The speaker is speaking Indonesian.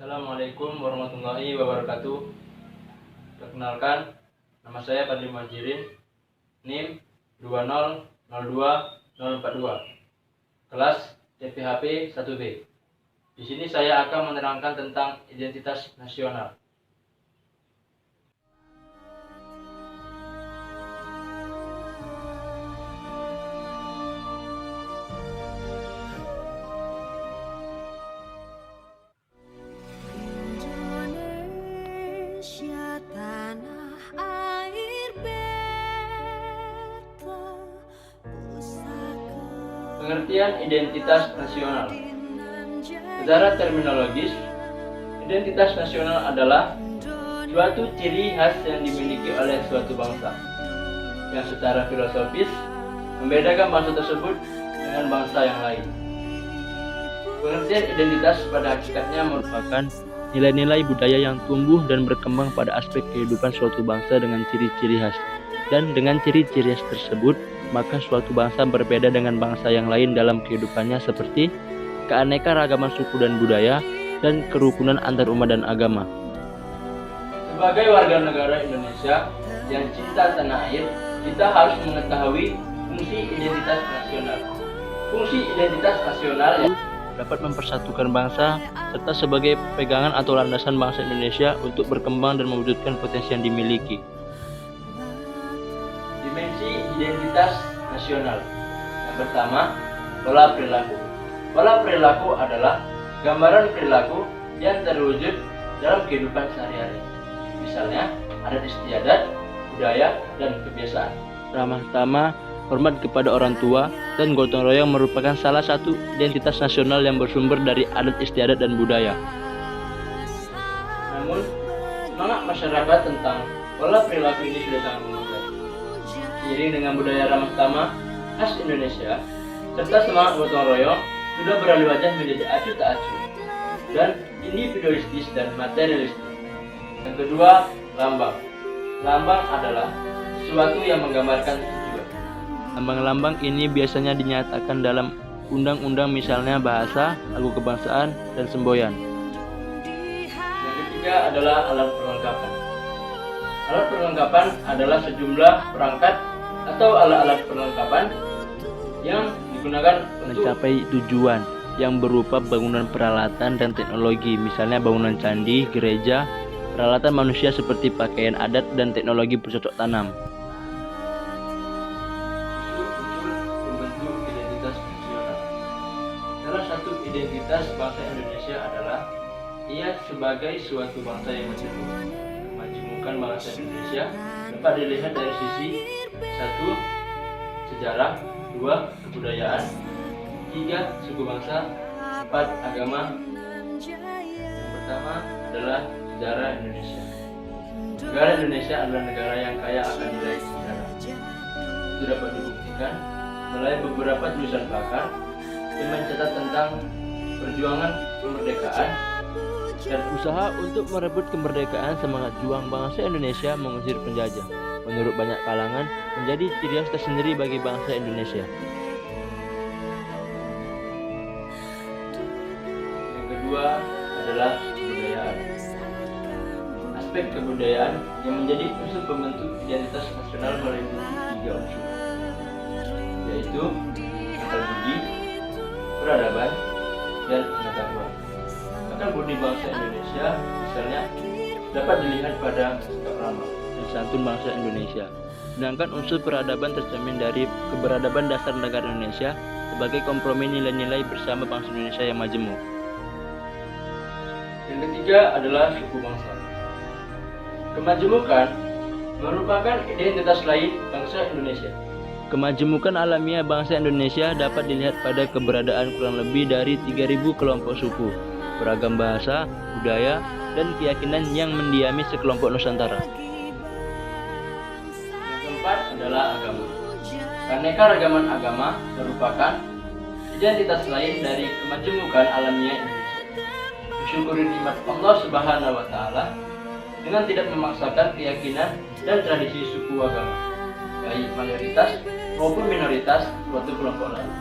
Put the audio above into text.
Assalamualaikum warahmatullahi wabarakatuh. Perkenalkan, nama saya Fadli Muhajirin, NIM 2002042, kelas TPHP 1B. Di sini saya akan menerangkan tentang identitas nasional. Pengertian identitas nasional. Secara terminologis, identitas nasional adalah suatu ciri khas yang dimiliki oleh suatu bangsa, yang secara filosofis membedakan bangsa tersebut dengan bangsa yang lain. Pengertian identitas pada hakikatnya merupakan nilai-nilai budaya yang tumbuh dan berkembang pada aspek kehidupan suatu bangsa dengan ciri-ciri khas. Dan dengan ciri-ciri khas tersebut, maka suatu bangsa berbeda dengan bangsa yang lain dalam kehidupannya, seperti keanekaragaman suku dan budaya, dan kerukunan antar umat dan agama. Sebagai warga negara Indonesia yang cinta tanah air, kita harus mengetahui fungsi identitas nasional. Fungsi identitas nasional yang dapat mempersatukan bangsa, serta sebagai pegangan atau landasan bangsa Indonesia untuk berkembang dan mewujudkan potensi yang dimiliki. Dimensi identitas nasional. Yang pertama, pola perilaku. Pola perilaku adalah gambaran perilaku yang terwujud dalam kehidupan sehari-hari. Misalnya, adat istiadat, budaya, dan kebiasaan. Ramah tamah, hormat kepada orang tua, dan gotong royong merupakan salah satu identitas nasional yang bersumber dari adat istiadat dan budaya. Namun, semangat masyarakat tentang pola perilaku ini sudah sangat memadai. Seiring dengan budaya ramah tamah khas Indonesia, serta semangat gotong royong sudah beralih wajah menjadi acuh tak acuh dan individualistis dan materialistis. Yang kedua, lambang. Lambang adalah sesuatu yang menggambarkan tujuan. Lambang-lambang ini biasanya dinyatakan dalam undang-undang, misalnya bahasa, lagu kebangsaan, dan semboyan. Yang ketiga adalah alat perlengkapan. Alat perlengkapan adalah sejumlah perangkat atau alat-alat perlengkapan yang digunakan untuk mencapai tujuan, yang berupa bangunan peralatan dan teknologi, misalnya bangunan candi, gereja, peralatan manusia seperti pakaian adat, dan teknologi bercocok tanam. Membentuk identitas nasional. Salah satu identitas bangsa Indonesia adalah ia sebagai suatu bangsa yang memajemukkan. Bangsa Indonesia dapat dilihat dari sisi 1. Sejarah, 2. Kebudayaan, 3. Suku bangsa, 4. Agama. Yang pertama adalah sejarah Indonesia. Negara Indonesia adalah negara yang kaya akan nilai sejarah. Itu dapat dibuktikan melalui beberapa tulisan pakar yang mencatat tentang perjuangan kemerdekaan dan usaha untuk merebut kemerdekaan. Semangat juang bangsa Indonesia mengusir penjajah, menurut banyak kalangan, menjadi ciri khas tersendiri bagi bangsa Indonesia. Yang kedua adalah kebudayaan. Aspek kebudayaan yang menjadi unsur pembentuk identitas nasional meliputi 3 unsur, yaitu akal budi, peradaban, dan pengetahuan. Akal budi bangsa Indonesia misalnya dapat dilihat pada sikap ramah dan santun bangsa Indonesia. Sedangkan unsur peradaban tercermin dari keberadaban dasar negara Indonesia sebagai kompromi nilai-nilai bersama bangsa Indonesia yang majemuk. Yang ketiga adalah suku bangsa. Kemajemukan merupakan identitas lain bangsa Indonesia. Kemajemukan alamiah bangsa Indonesia dapat dilihat pada keberadaan kurang lebih dari 3.000 kelompok suku, beragam bahasa, budaya, dan keyakinan yang mendiami sekelompok Nusantara. Yang keempat adalah agama. Keanekaragaman agama merupakan identitas lain dari kemajemukan alamiah Indonesia. Mensyukuri nikmat Allah Subhanahu wa Ta'ala dengan tidak memaksakan keyakinan dan tradisi suku agama, baik mayoritas maupun minoritas suatu kelompok lain.